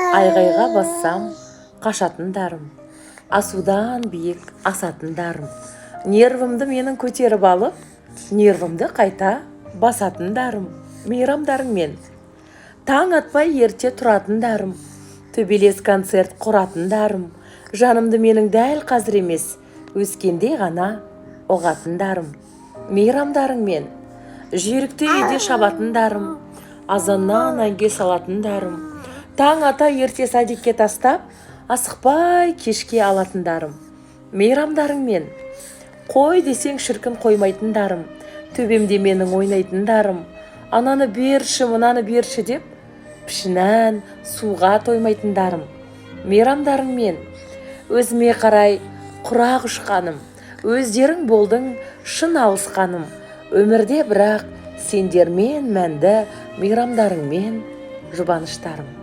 Айғайға бассам, қашатындарым, асудан биік асатындарым. Нервімді менің көтеріп алып, нервімді қайта басатындарым, мейрамдарыңмен. Таң атпай ерте тұратындарым, төбелес концерт құратындарым. Жанымды менің дәл қазір емес, өскенде ғана оғатындарым, мейрамдарыңмен. Жүйрікті үйде шабатындарым, азаннан әнге салатындарым. Таң ата ерте садикке тастап, асықпай кешке алатындарым, мейрамдарыңмен. Қой десең шіркін қоймайтындарым, төбемде менің ойнайтындарым. Ананы берші, мынаны берші деп, пішінән суға тоймайтындарым, мейрамдарыңмен. Өзіме қарай құрақ ұшқаным, өздерің болдың шын алысқаным. Өмірде бірақ сендермен мәнді, мейрамдарыңмен жұбаныштарым.